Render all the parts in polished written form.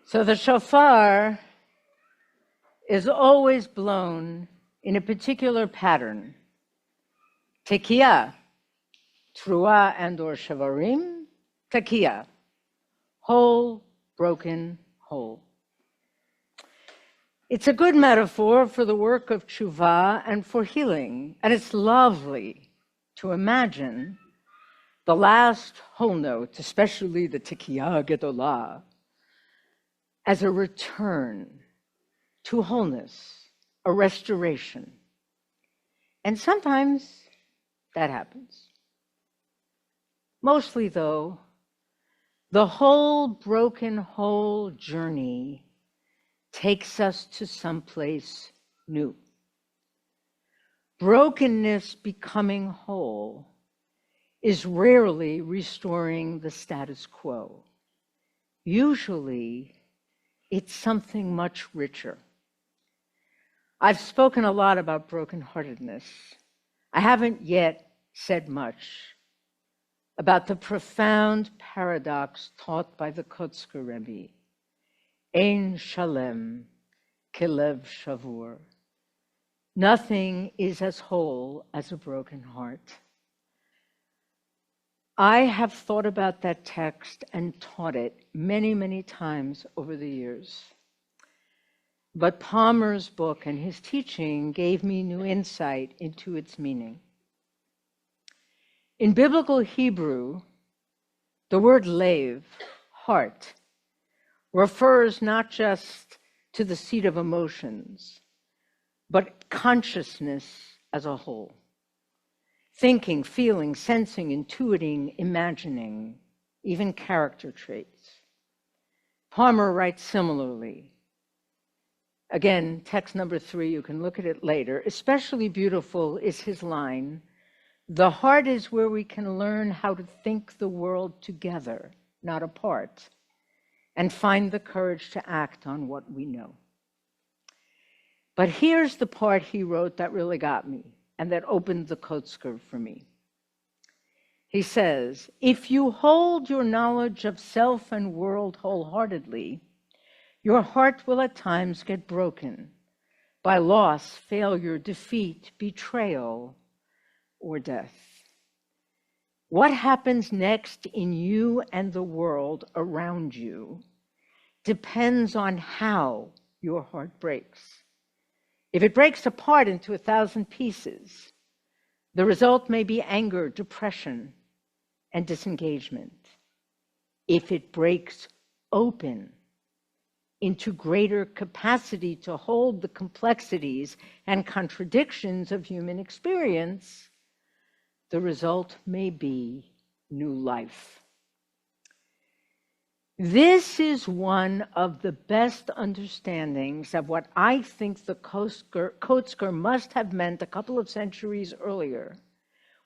So the shofar is always blown in a particular pattern. Tekiah, trua and or shavarim, tekiah, whole, broken, whole. It's a good metaphor for the work of tshuva and for healing, and it's lovely to imagine the last whole note, especially the tekiah gedolah, as a return to wholeness, a restoration. And sometimes that happens. Mostly, though, the whole broken whole journey takes us to someplace new. Brokenness becoming whole is rarely restoring the status quo. Usually, it's something much richer. I've spoken a lot about brokenheartedness. I haven't yet said much about the profound paradox taught by the Kotzker Rabbi. Ein shalem kelev shavur. Nothing is as whole as a broken heart. I have thought about that text and taught it many, many times over the years. But Palmer's book and his teaching gave me new insight into its meaning. In biblical Hebrew, the word lev, heart, refers not just to the seat of emotions, but consciousness as a whole. Thinking, feeling, sensing, intuiting, imagining, even character traits. Palmer writes similarly. Again, text number 3, you can look at it later. Especially beautiful is his line, "The heart is where we can learn how to think the world together, not apart, and find the courage to act on what we know." But here's the part he wrote that really got me and that opened the Kotzker for me. He says, "If you hold your knowledge of self and world wholeheartedly, your heart will at times get broken by loss, failure, defeat, betrayal, or death. What happens next in you and the world around you depends on how your heart breaks. If it breaks apart into 1,000 pieces, the result may be anger, depression, and disengagement. If it breaks open into greater capacity to hold the complexities and contradictions of human experience, the result may be new life." This is one of the best understandings of what I think the Kotzker must have meant a couple of centuries earlier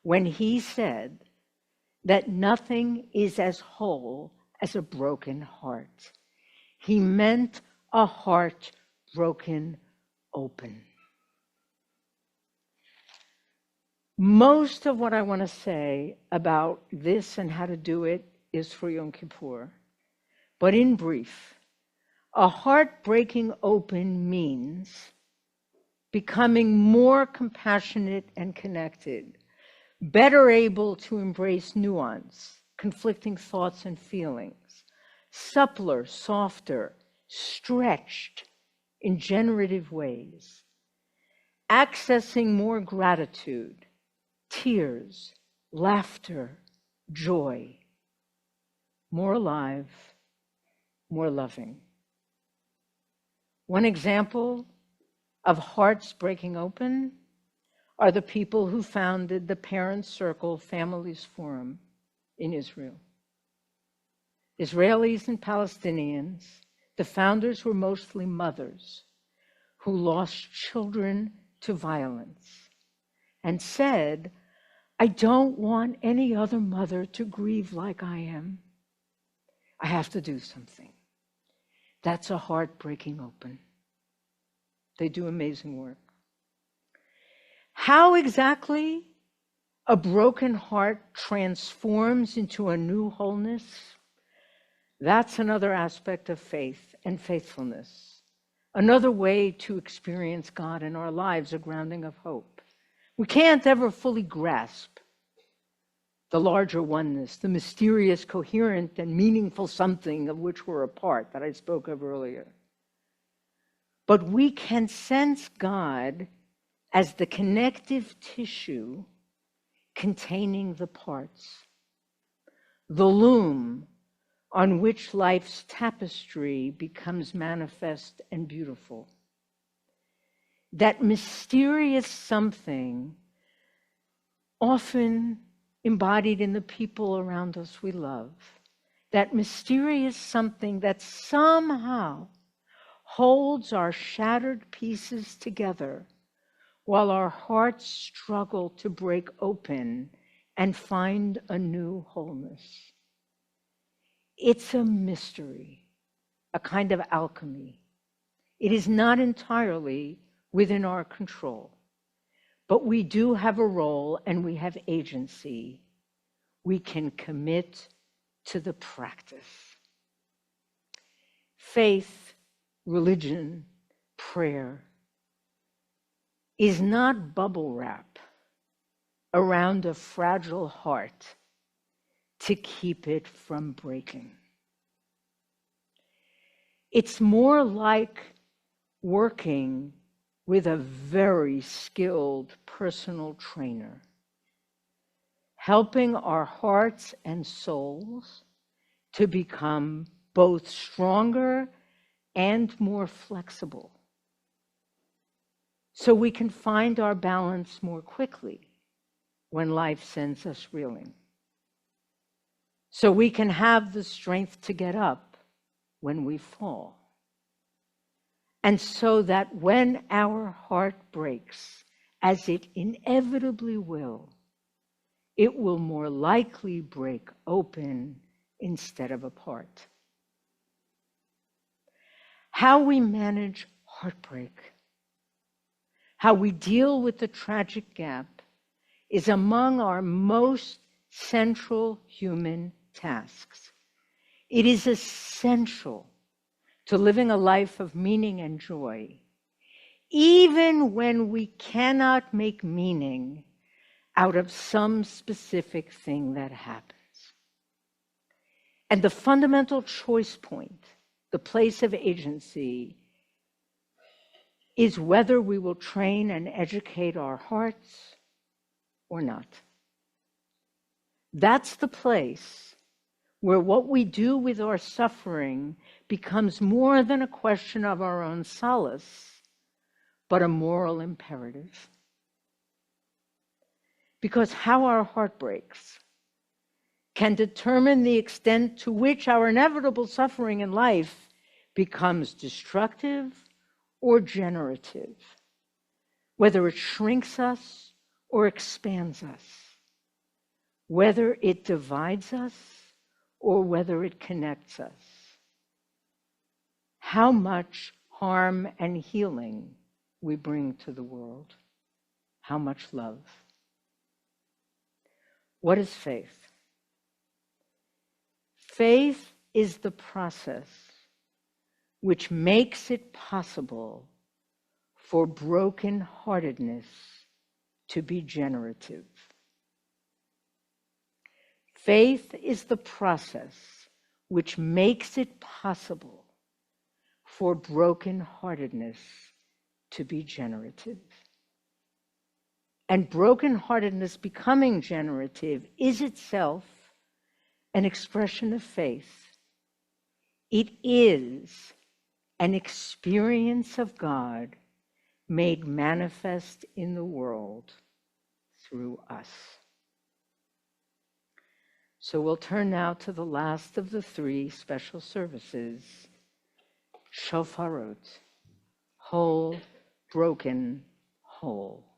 when he said that nothing is as whole as a broken heart. He meant a heart broken open. Most of what I want to say about this and how to do it is for Yom Kippur. But in brief, a heart breaking open means becoming more compassionate and connected, better able to embrace nuance, conflicting thoughts and feelings, suppler, softer, stretched in generative ways, accessing more gratitude, tears, laughter, joy, more alive, more loving. One example of hearts breaking open are the people who founded the Parents Circle Families Forum in Israel. Israelis and Palestinians, the founders were mostly mothers who lost children to violence and said, "I don't want any other mother to grieve like I am. I have to do something." That's a heart breaking open. They do amazing work. How exactly a broken heart transforms into a new wholeness, That's another aspect of faith and faithfulness. Another way to experience God in our lives, a grounding of hope. We can't ever fully grasp the larger oneness, the mysterious, coherent, and meaningful something of which we're a part that I spoke of earlier. But we can sense God as the connective tissue containing the parts, the loom on which life's tapestry becomes manifest and beautiful. That mysterious something, often embodied in the people around us we love, that mysterious something that somehow holds our shattered pieces together while our hearts struggle to break open and find a new wholeness. It's a mystery, a kind of alchemy. It is not entirely within our control, but we do have a role and we have agency. We can commit to the practice. Faith, religion, prayer is not bubble wrap around a fragile heart to keep it from breaking. It's more like working with a very skilled personal trainer, helping our hearts and souls to become both stronger and more flexible, so we can find our balance more quickly when life sends us reeling, so we can have the strength to get up when we fall, and so that when our heart breaks, as it inevitably will, it will more likely break open instead of apart. How we manage heartbreak, how we deal with the tragic gap, is among our most central human tasks. It is essential to living a life of meaning and joy, even when we cannot make meaning out of some specific thing that happens. And the fundamental choice point, the place of agency, is whether we will train and educate our hearts or not. That's the place where what we do with our suffering becomes more than a question of our own solace, but a moral imperative. Because how our heart breaks can determine the extent to which our inevitable suffering in life becomes destructive or generative, whether it shrinks us or expands us, whether it divides us or whether it connects us. How much harm and healing we bring to the world. How much love. What is faith? Faith is the process which makes it possible for brokenheartedness to be generative. Faith is the process which makes it possible for brokenheartedness to be generative. And brokenheartedness becoming generative is itself an expression of faith. It is an experience of God made manifest in the world through us. So we'll turn now to the last of the three special services, Shofarot, whole, broken, whole.